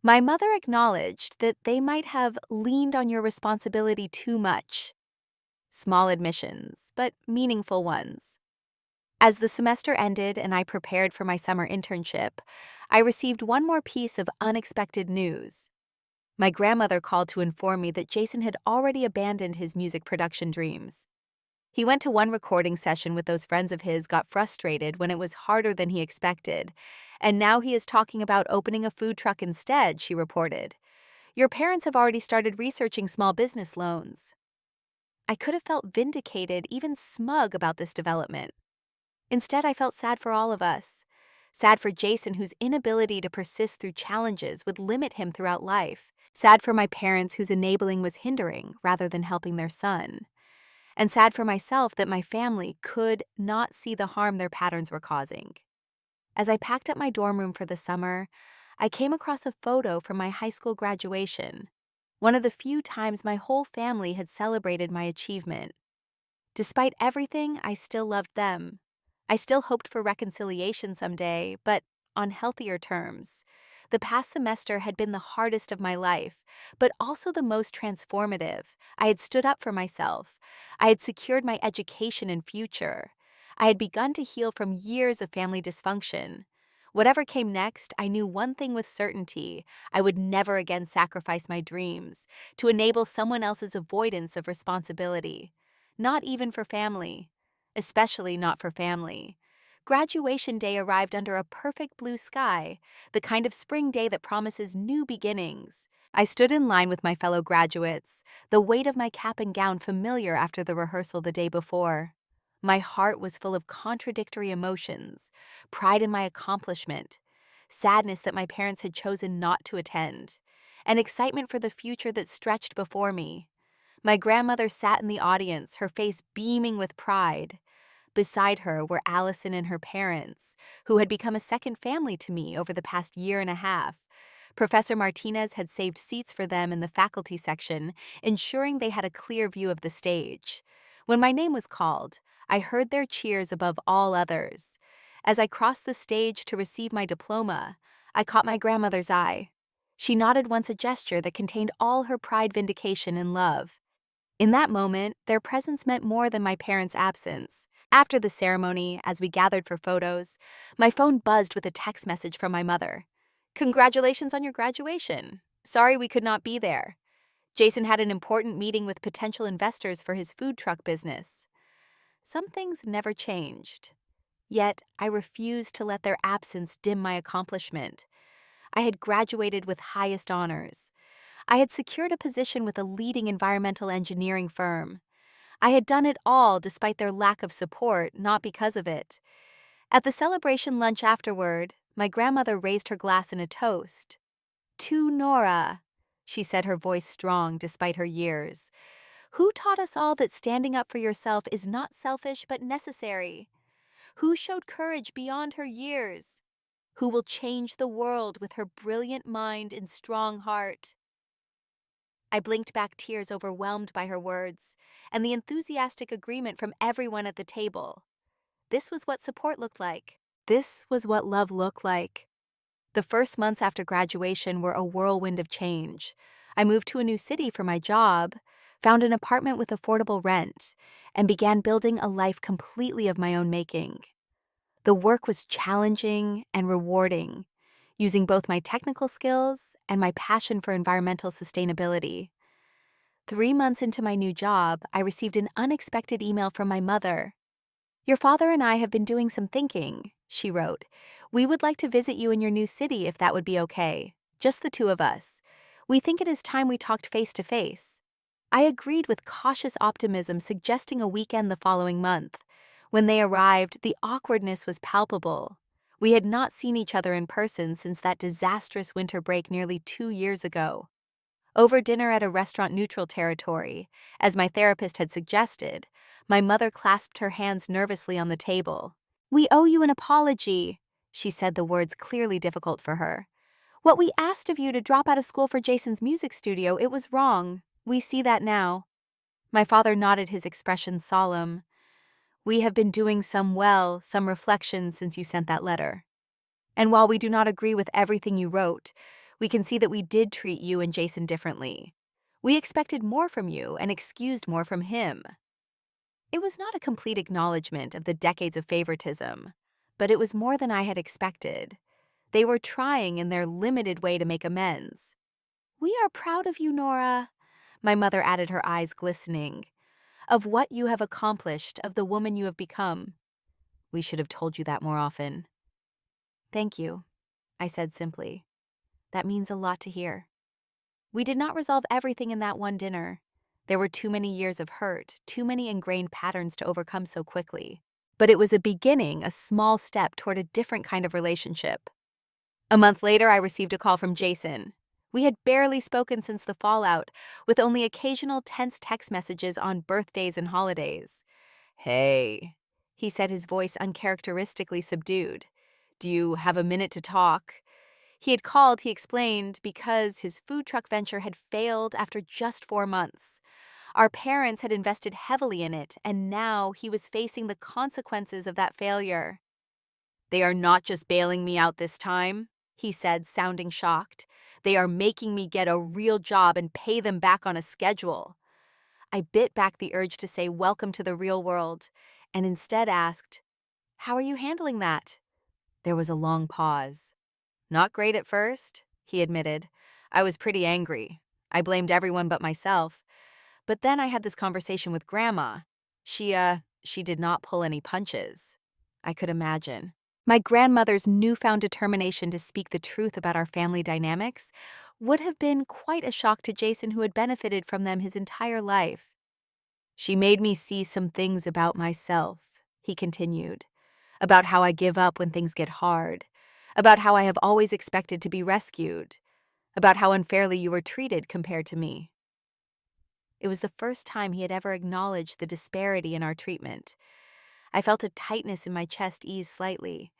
My mother acknowledged that they might have leaned on your responsibility too much. Small admissions, but meaningful ones. As the semester ended and I prepared for my summer internship, I received one more piece of unexpected news. My grandmother called to inform me that Jason had already abandoned his music production dreams. He went to one recording session with those friends of his, got frustrated when it was harder than he expected, and now he is talking about opening a food truck instead, she reported. "Your parents have already started researching small business loans." I could have felt vindicated, even smug about this development. Instead, I felt sad for all of us. Sad for Jason, whose inability to persist through challenges would limit him throughout life. Sad for my parents, whose enabling was hindering rather than helping their son. And sad for myself that my family could not see the harm their patterns were causing. As I packed up my dorm room for the summer, I came across a photo from my high school graduation, one of the few times my whole family had celebrated my achievement. Despite everything, I still loved them. I still hoped for reconciliation someday, but on healthier terms. The past semester had been the hardest of my life, but also the most transformative. I had stood up for myself. I had secured my education and future. I had begun to heal from years of family dysfunction. Whatever came next, I knew one thing with certainty: I would never again sacrifice my dreams to enable someone else's avoidance of responsibility. Not even for family. Especially not for family. Graduation day arrived under a perfect blue sky, the kind of spring day that promises new beginnings. I stood in line with my fellow graduates, the weight of my cap and gown familiar after the rehearsal the day before. My heart was full of contradictory emotions: pride in my accomplishment, sadness that my parents had chosen not to attend, and excitement for the future that stretched before me. My grandmother sat in the audience, her face beaming with pride. Beside her were Allison and her parents, who had become a second family to me over the past year and a half. Professor Martinez had saved seats for them in the faculty section, ensuring they had a clear view of the stage. When my name was called, I heard their cheers above all others. As I crossed the stage to receive my diploma, I caught my grandmother's eye. She nodded once, a gesture that contained all her pride, vindication, and love. In that moment, their presence meant more than my parents' absence. After the ceremony, as we gathered for photos, my phone buzzed with a text message from my mother. "Congratulations on your graduation. Sorry we could not be there. Jason had an important meeting with potential investors for his food truck business." Some things never changed. Yet, I refused to let their absence dim my accomplishment. I had graduated with highest honors. I had secured a position with a leading environmental engineering firm. I had done it all despite their lack of support, not because of it. At the celebration lunch afterward, my grandmother raised her glass in a toast. "To Nora," she said, her voice strong despite her years, "who taught us all that standing up for yourself is not selfish but necessary? Who showed courage beyond her years? Who will change the world with her brilliant mind and strong heart?" I blinked back, tears overwhelmed by her words, and the enthusiastic agreement from everyone at the table. This was what support looked like. This was what love looked like. The first months after graduation were a whirlwind of change. I moved to a new city for my job, found an apartment with affordable rent, and began building a life completely of my own making. The work was challenging and rewarding, using both my technical skills and my passion for environmental sustainability. 3 months into my new job, I received an unexpected email from my mother. "Your father and I have been doing some thinking," she wrote. "We would like to visit you in your new city if that would be okay. Just the two of us. We think it is time we talked face to face." I agreed with cautious optimism, suggesting a weekend the following month. When they arrived, the awkwardness was palpable. We had not seen each other in person since that disastrous winter break nearly 2 years ago. Over dinner at a restaurant neutral territory, as my therapist had suggested, my mother clasped her hands nervously on the table. "We owe you an apology," she said, the words clearly difficult for her. "What we asked of you to drop out of school for Jason's music studio, it was wrong. We see that now." My father nodded, his expression solemn. "We have been doing some reflections since you sent that letter. And while we do not agree with everything you wrote, we can see that we did treat you and Jason differently. We expected more from you and excused more from him." It was not a complete acknowledgement of the decades of favoritism, but it was more than I had expected. They were trying in their limited way to make amends. "We are proud of you, Nora," my mother added, her eyes glistening, "of what you have accomplished, of the woman you have become. We should have told you that more often." "Thank you," I said simply. "That means a lot to hear." We did not resolve everything in that one dinner. There were too many years of hurt, too many ingrained patterns to overcome so quickly. But it was a beginning, a small step toward a different kind of relationship. A month later, I received a call from Jason. We had barely spoken since the fallout, with only occasional tense text messages on birthdays and holidays. "Hey," he said, his voice uncharacteristically subdued. "Do you have a minute to talk?" He had called, he explained, because his food truck venture had failed after just 4 months. Our parents had invested heavily in it, and now he was facing the consequences of that failure. "They are not just bailing me out this time," he said, sounding shocked. They are making me get a real job and pay them back on a schedule. I bit back the urge to say welcome to the real world and instead asked, "How are you handling that?" There was a long pause. "Not great at first," he admitted. "I was pretty angry. I blamed everyone but myself. But then I had this conversation with Grandma. She did not pull any punches." I could imagine. My grandmother's newfound determination to speak the truth about our family dynamics would have been quite a shock to Jason, who had benefited from them his entire life. "She made me see some things about myself," he continued, "about how I give up when things get hard, about how I have always expected to be rescued, about how unfairly you were treated compared to me." It was the first time he had ever acknowledged the disparity in our treatment. I felt a tightness in my chest ease slightly.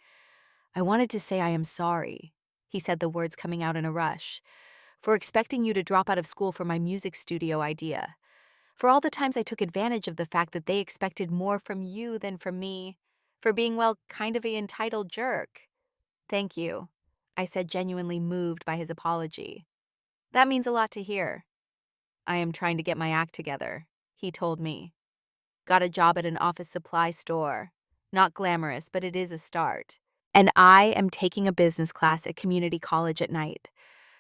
"I wanted to say I am sorry," he said, the words coming out in a rush, "for expecting you to drop out of school for my music studio idea, for all the times I took advantage of the fact that they expected more from you than from me, for being, well, kind of an entitled jerk." "Thank you," I said, genuinely moved by his apology. "That means a lot to hear." "I am trying to get my act together," he told me. "Got a job at an office supply store. Not glamorous, but it is a start. And I am taking a business class at community college at night.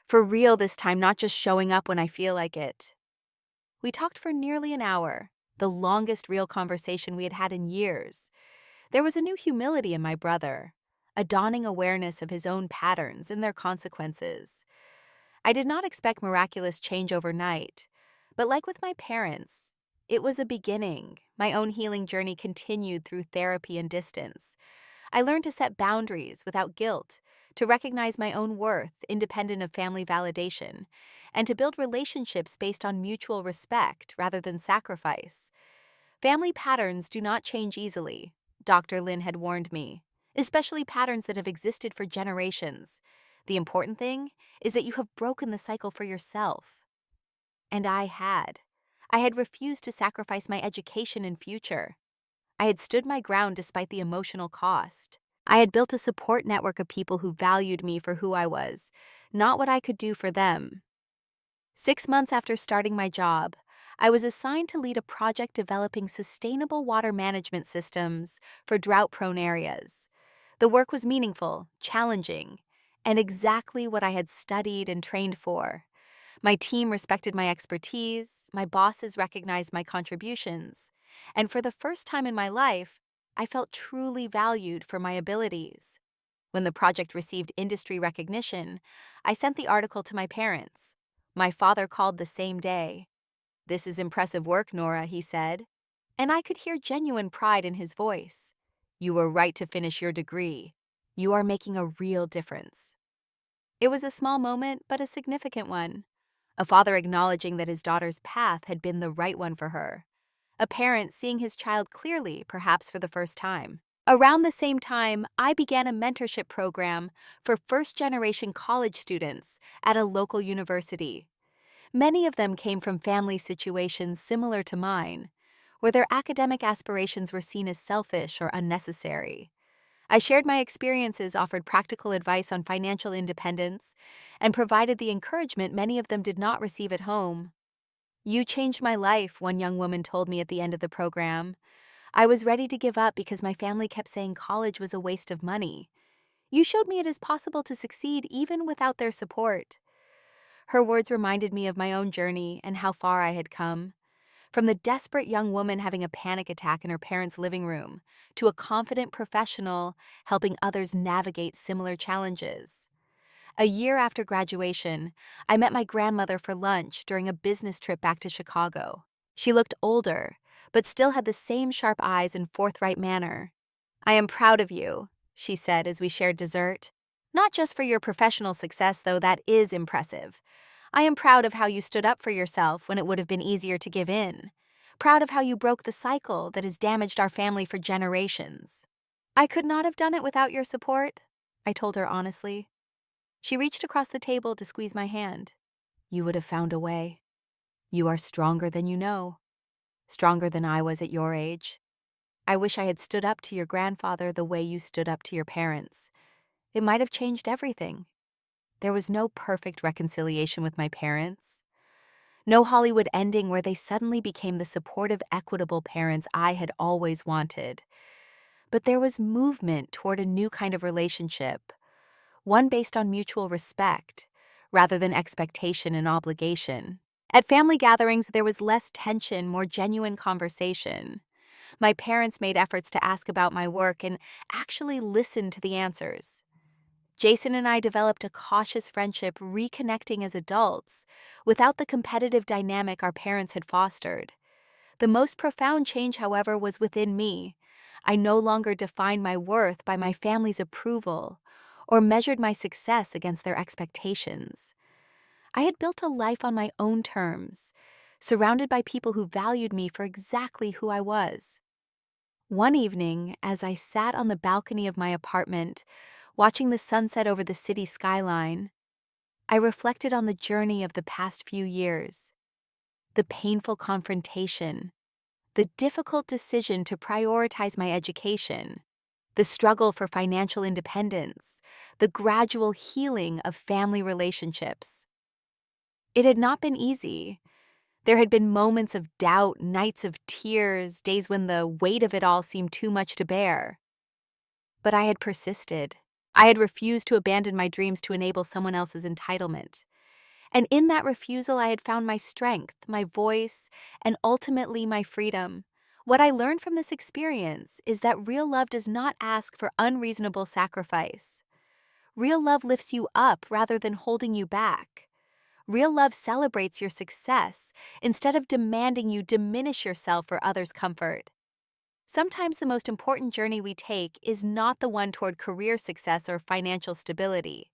For real this time, not just showing up when I feel like it." We talked for nearly an hour, the longest real conversation we had had in years. There was a new humility in my brother, a dawning awareness of his own patterns and their consequences. I did not expect miraculous change overnight, but like with my parents, it was a beginning. My own healing journey continued through therapy and distance. I learned to set boundaries without guilt, to recognize my own worth independent of family validation, and to build relationships based on mutual respect rather than sacrifice. Family patterns do not change easily, Dr. Lin had warned me, especially patterns that have existed for generations. The important thing is that you have broken the cycle for yourself. And I had. I had refused to sacrifice my education and future. I had stood my ground despite the emotional cost. I had built a support network of people who valued me for who I was, not what I could do for them. 6 months after starting my job, I was assigned to lead a project developing sustainable water management systems for drought-prone areas. The work was meaningful, challenging, and exactly what I had studied and trained for. My team respected my expertise, my bosses recognized my contributions, and for the first time in my life, I felt truly valued for my abilities. When the project received industry recognition, I sent the article to my parents. My father called the same day. "This is impressive work, Nora," he said, and I could hear genuine pride in his voice. "You were right to finish your degree. You are making a real difference." It was a small moment, but a significant one. A father acknowledging that his daughter's path had been the right one for her. A parent seeing his child clearly, perhaps for the first time. Around the same time, I began a mentorship program for first-generation college students at a local university. Many of them came from family situations similar to mine, where their academic aspirations were seen as selfish or unnecessary. I shared my experiences, offered practical advice on financial independence, and provided the encouragement many of them did not receive at home. "You changed my life," one young woman told me at the end of the program. "I was ready to give up because my family kept saying college was a waste of money. You showed me it is possible to succeed even without their support." Her words reminded me of my own journey and how far I had come. From the desperate young woman having a panic attack in her parents' living room, to a confident professional helping others navigate similar challenges. A year after graduation, I met my grandmother for lunch during a business trip back to Chicago. She looked older, but still had the same sharp eyes and forthright manner. "I am proud of you," she said as we shared dessert. "Not just for your professional success, though that is impressive. I am proud of how you stood up for yourself when it would have been easier to give in. Proud of how you broke the cycle that has damaged our family for generations." "I could not have done it without your support," I told her honestly. She reached across the table to squeeze my hand. "You would have found a way. You are stronger than you know. Stronger than I was at your age. I wish I had stood up to your grandfather the way you stood up to your parents. It might have changed everything." There was no perfect reconciliation with my parents. No Hollywood ending where they suddenly became the supportive, equitable parents I had always wanted. But there was movement toward a new kind of relationship, one based on mutual respect, rather than expectation and obligation. At family gatherings, there was less tension, more genuine conversation. My parents made efforts to ask about my work and actually listen to the answers. Jason and I developed a cautious friendship, reconnecting as adults, without the competitive dynamic our parents had fostered. The most profound change, however, was within me. I no longer defined my worth by my family's approval or measured my success against their expectations. I had built a life on my own terms, surrounded by people who valued me for exactly who I was. One evening, as I sat on the balcony of my apartment, watching the sunset over the city skyline, I reflected on the journey of the past few years, the painful confrontation, the difficult decision to prioritize my education, the struggle for financial independence, the gradual healing of family relationships. It had not been easy. There had been moments of doubt, nights of tears, days when the weight of it all seemed too much to bear. But I had persisted. I had refused to abandon my dreams to enable someone else's entitlement. And in that refusal, I had found my strength, my voice, and ultimately my freedom. What I learned from this experience is that real love does not ask for unreasonable sacrifice. Real love lifts you up rather than holding you back. Real love celebrates your success instead of demanding you diminish yourself for others' comfort. Sometimes the most important journey we take is not the one toward career success or financial stability,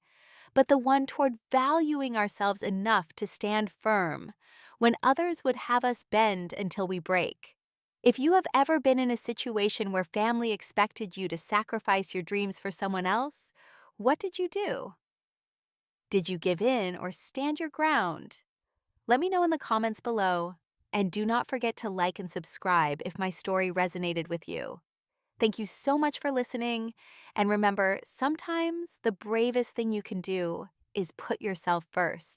but the one toward valuing ourselves enough to stand firm when others would have us bend until we break. If you have ever been in a situation where family expected you to sacrifice your dreams for someone else, what did you do? Did you give in or stand your ground? Let me know in the comments below, and do not forget to like and subscribe if my story resonated with you. Thank you so much for listening, and remember, sometimes the bravest thing you can do is put yourself first.